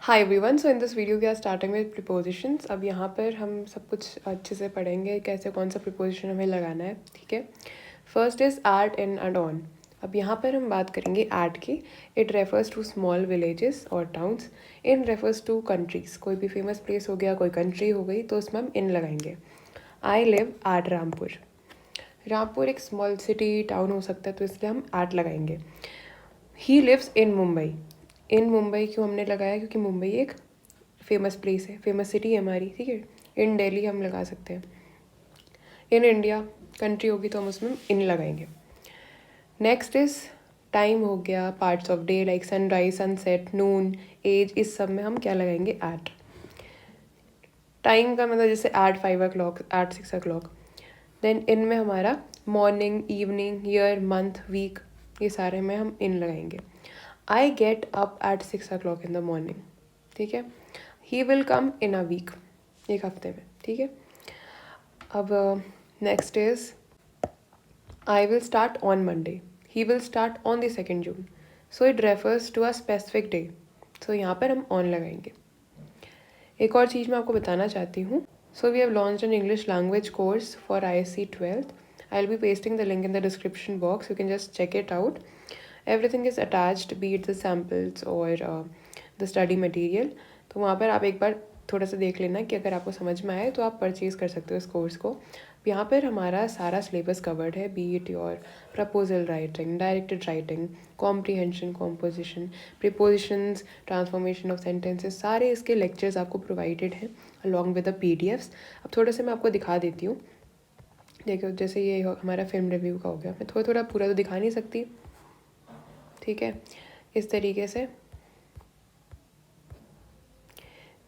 Hi everyone, so in this video we are starting with prepositions. अब यहाँ पर हम सब कुछ अच्छे से पढ़ेंगे कैसे कौन सा प्रीपोजिशन हमें लगाना है। ठीक है, first is at, in and on. अब यहाँ पर हम बात करेंगे एट की। It refers to small villages और towns. In refers to countries, कोई भी फेमस प्लेस हो गया, कोई कंट्री हो गई, तो उसमें हम इन लगाएंगे। I live at Rampur. Rampur एक स्मॉल सिटी टाउन हो सकता है, तो इसलिए हम एट लगाएंगे। He lives in Mumbai. In Mumbai क्यों हमने लगाया? क्योंकि मुंबई एक फेमस प्लेस है, फेमस सिटी है हमारी। ठीक है, इन दिल्ली हम लगा सकते हैं। इन इंडिया कंट्री होगी तो हम उसमें इन लगाएंगे। नेक्स्ट इज टाइम हो गया, parts of day like sunrise, sunset, noon, age, इस सब में हम क्या लगाएंगे? एट। टाइम का मतलब जैसे eight 5 o'clock, eight 6 o'clock। Then in में हमारा morning, evening, year, month, week, ये सारे में हम इन लगाएंगे। I get up at 6 o'clock in the morning. ठीक है, he will come in a week, एक हफ्ते में। ठीक है, अब next is I will start on Monday. He will start on the 2nd June। So it refers to a specific day, so यहाँ पर हम ऑन लगाएंगे। एक और चीज़ मैं आपको बताना चाहती हूँ। So we have launched an English language course for ISC 12th. I'll be pasting the link in the description box. You can just check it out. Everything is attached, be it the samples or the study material. तो वहाँ पर आप एक बार थोड़ा सा देख लेना कि अगर आपको समझ में आए तो आप परचेज़ कर सकते हो इस कोर्स को। यहाँ पर हमारा सारा सिलेबस कवर्ड है, B it your proposal writing, directed writing, comprehension, composition, prepositions, transformation of sentences, सारे इसके लेक्चर्स आपको प्रोवाइडेड हैं अलॉन्ग विद द PDFs। अब थोड़ा सा मैं आपको दिखा देती हूँ। देखो, जैसे ये हमारा फिल्म रिव्यू का हो गया, मैं थोड़ा थोड़ा पूरा तो दिखा नहीं सकती। ठीक है, इस तरीके से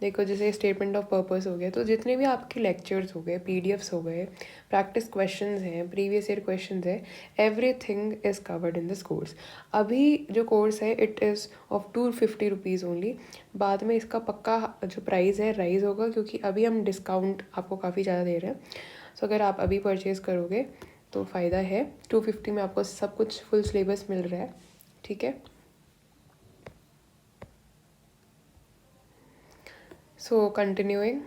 देखो, जैसे स्टेटमेंट ऑफ पर्पस हो गया, तो जितने भी आपके लेक्चर्स हो गए, PDFs हो गए, प्रैक्टिस क्वेश्चंस हैं, प्रीवियस ईयर क्वेश्चंस हैं, everything is covered in this course. अभी जो कोर्स है it is of 250 rupees only. बाद में इसका पक्का जो प्राइस है राइज होगा, क्योंकि अभी हम डिस्काउंट आपको काफ़ी ज़्यादा दे रहे हैं। सो अगर आप अभी परचेज़ करोगे तो फ़ायदा है। 250 में आपको सब कुछ फुल सिलेबस मिल रहा है। ठीक है, सो कंटिन्यूइंग,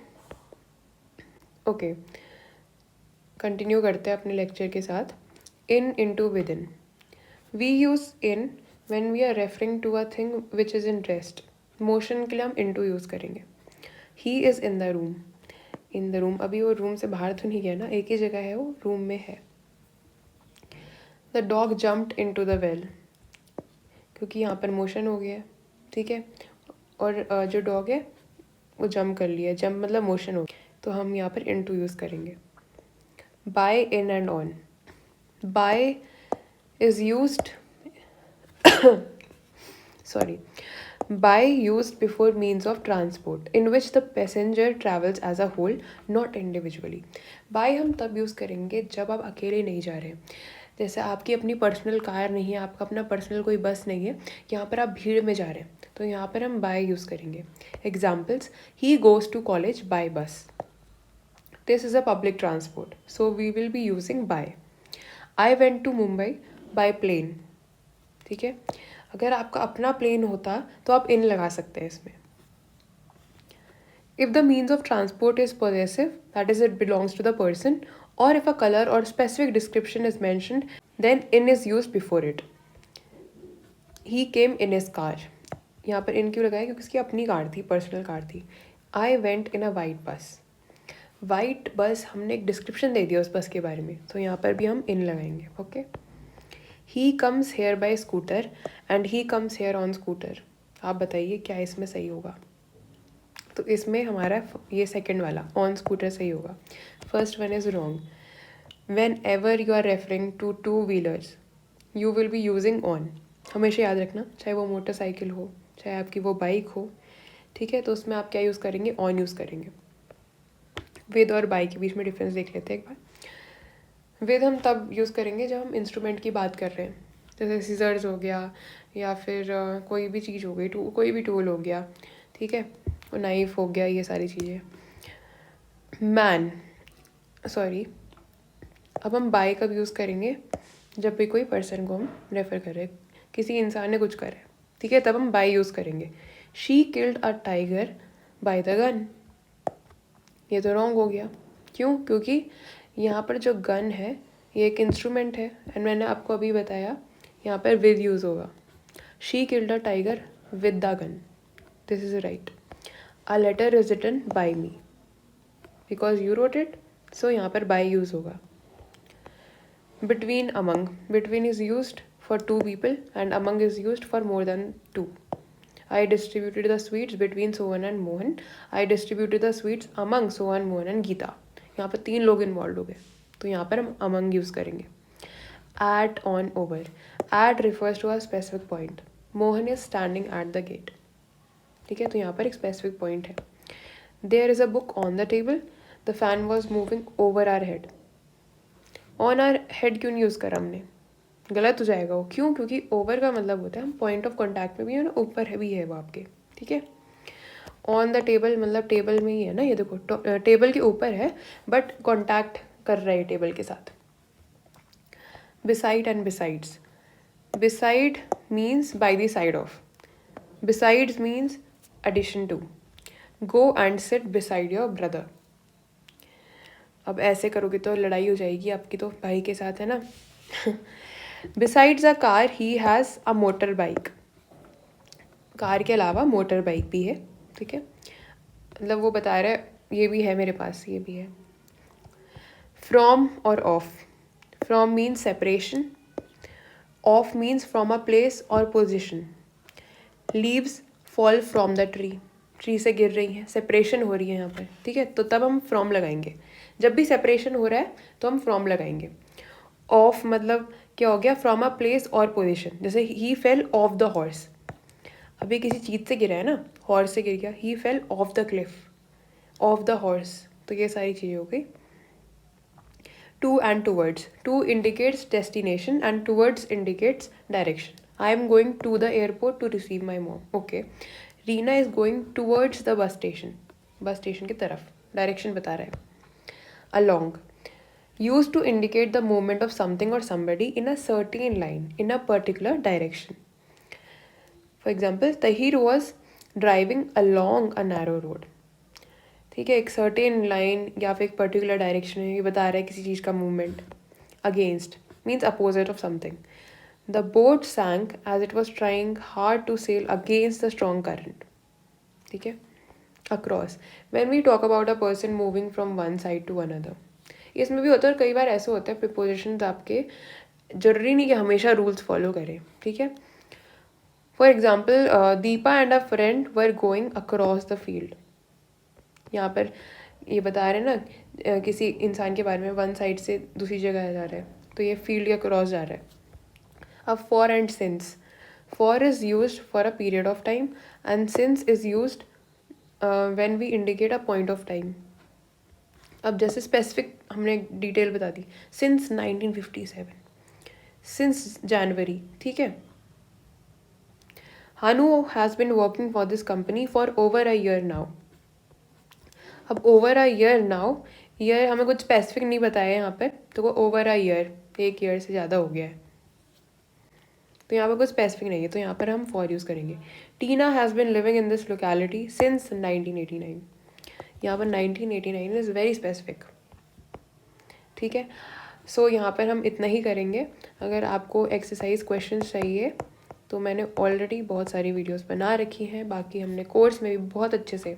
ओके, कंटिन्यू करते हैं अपने लेक्चर के साथ। In, into, with in. We use in when we are referring to a thing which is in rest. Motion के लिए हम इनटू यूज़ करेंगे। He is in the room. In the room, अभी वो रूम से बाहर तो नहीं गया ना, एक ही जगह है, वो रूम में है। The dog jumped into the well, क्योंकि यहाँ पर मोशन हो गया है। ठीक है, और जो डॉग है वो जंप कर लिया, जंप मतलब मोशन हो गया, तो हम यहाँ पर इनटू यूज़ करेंगे। By, in and on. By is used sorry, by used before means of transport in which the passenger travels as a whole, not individually. by हम तब यूज़ करेंगे जब आप अकेले नहीं जा रहे हैं। जैसे आपकी अपनी पर्सनल कार नहीं है, आपका अपना पर्सनल कोई बस नहीं है, यहाँ पर आप भीड़ में जा रहे हैं, तो यहाँ पर हम बाय यूज़ करेंगे। Examples, he goes to college by bus. This is a public transport, so we will be using by. I went to Mumbai by plane. ठीक है, अगर आपका अपना प्लेन होता तो आप इन लगा सकते हैं इसमें। If the means of transport is possessive, that is it belongs to the person, और इफ अ कलर और specific description is mentioned, then in is used before it. He came in his car, यहाँ पर इन क्यों लगाया? क्योंकि उसकी अपनी car थी, पर्सनल कार थी। I went in a white बस। वाइट बस, हमने एक डिस्क्रिप्शन दे दिया उस बस के बारे में, तो यहाँ पर भी हम इन लगाएंगे। Okay, he comes here by scooter and he comes here on scooter. आप बताइए क्या इसमें सही होगा? तो इसमें हमारा ये सेकंड वाला ऑन स्कूटर सही होगा। First one is wrong. Whenever you are referring to 2 wheelers, you will be using on. हमेशा याद रखना, चाहे वो मोटरसाइकिल हो, चाहे आपकी वो बाइक हो। ठीक है, तो उसमें आप क्या यूज़ करेंगे? ऑन यूज़ करेंगे। विद और बाई के बीच में डिफरेंस देख लेते हैं एक बार। विद हम तब यूज़ करेंगे जब हम इंस्ट्रूमेंट की बात कर रहे हैं, जैसे सीजर्स हो गया, या फिर कोई भी चीज़ हो गई, कोई भी टूल हो गया। ठीक है, और नाइफ हो गया, ये सारी चीज़ें। मैन, सॉरी, अब हम बाय कब यूज़ करेंगे? जब भी कोई पर्सन को हम रेफ़र कर रहे हैं, किसी इंसान ने कुछ करा है, ठीक है, तब हम बाय यूज़ करेंगे। She killed a tiger by the gun. ये तो रॉन्ग हो गया। क्यों? क्योंकि यहाँ पर जो गन है ये एक इंस्ट्रूमेंट है एंड मैंने आपको अभी बताया यहाँ पर विद यूज़ होगा। She killed a tiger with the gun, this is right. A letter is written by me because you wrote it, so यहाँ पर बाय यूज़ होगा। Between, among. Between is used for two people and among is used for more than two. I distributed the sweets between Sohan and Mohan. I distributed the sweets among Sohan, Mohan and Geeta. यहाँ पर 3 लोग involve हो गए तो यहाँ पर हम among use करेंगे। At, on, over. At refers to a specific point. Mohan is standing at the gate. ठीक है, तो यहाँ पर एक specific point है। There is a book on the table. The fan was moving over our head. On our head क्यों नहीं use करा हमने? गलत हो जाएगा वो। क्यों? क्योंकि ओवर का मतलब होता है हम पॉइंट ऑफ कॉन्टैक्ट में भी है ना, ऊपर है भी है वो आपके। ठीक है, ऑन द टेबल मतलब टेबल में ही है ना, ये देखो टेबल के ऊपर है बट कॉन्टैक्ट कर रहा है टेबल के साथ। Beside and besides. Beside means by the side of, besides means addition to. Go and sit beside your brother. अब ऐसे करोगे तो लड़ाई हो जाएगी आपकी तो भाई के साथ, है ना। Besides a car he has a motor bike. Car के अलावा मोटर बाइक भी है। ठीक है, मतलब वो बता रहा है ये भी है मेरे पास, ये भी है। फ्रॉम और off. From means separation, off means from a place और position. Leaves fall from the tree, tree से गिर रही हैं, सेपरेशन हो रही है यहाँ पर। ठीक है, तो तब हम फ्रॉम लगाएंगे। जब भी सेपरेशन हो रहा है तो हम फ्रॉम लगाएंगे। ऑफ मतलब क्या हो गया? फ्रॉम अ प्लेस और पोजिशन। जैसे ही फेल ऑफ द हॉर्स, अभी किसी चीज़ से गिरा है ना, हॉर्स से गिर गया। He fell off the cliff, off the horse. तो ये सारी चीज़ें हो गई। To and towards. To indicates destination and towards indicates direction. I am going to the airport to receive my mom. Okay, Reena is going towards the bus station, bus station की तरफ, direction बता रहा है। along, used to indicate the movement of something or somebody in a certain line in a particular direction. For example, Tahir was driving along a narrow road. ठीक है, एक certain line या फिर एक पर्टिकुलर डायरेक्शन है, ये बता रहा है किसी चीज़ का movement. Against means opposite of something. The boat sank as it was trying hard to sail against the strong current. ठीक है, across when we talk about a person moving from one side to another. इसमें भी होता है, कई बार ऐसे होता है प्रिपोजिशंस आपके जरूरी नहीं कि हमेशा रूल्स फॉलो करें। ठीक है, for example Deepa and a friend were going across the field. यहाँ पर ये बता रहे हैं ना किसी इंसान के बारे में, वन साइड से दूसरी जगह जा रहा है तो ये फील्ड के क्रॉस जा रहा है। अब for and since. For is used for a period of time and since is used when we indicate a point of time. अब जैसे स्पेसिफिक हमने डिटेल बता दी, सिंस 1957, सिंस जनवरी। ठीक है, Hanu has been working for this company for over a year now. अब over a year now, year हमें कुछ specific नहीं बताया यहाँ पर, तो वो ओवर अ ईयर, एक ईयर से ज़्यादा हो गया है, तो यहाँ पर कुछ स्पेसिफिक नहीं है, तो यहाँ पर हम फॉर यूज़ करेंगे। Tina has been living in this locality since 1989। यहाँ पर 1989 इज़ वेरी स्पेसिफिक। ठीक है, सो यहाँ पर हम इतना ही करेंगे। अगर आपको एक्सरसाइज क्वेश्चंस चाहिए तो मैंने ऑलरेडी बहुत सारी वीडियोस बना रखी हैं, बाकी हमने कोर्स में भी बहुत अच्छे से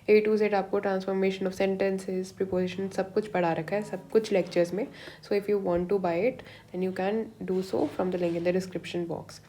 A to Z आपको ट्रांसफॉर्मेशन ऑफ सेंटेंसेस, प्रीपोजिशन सब कुछ पढ़ा रखा है, सब कुछ लेक्चर्स में। So if you want to buy it then you can do so from the link in the description box.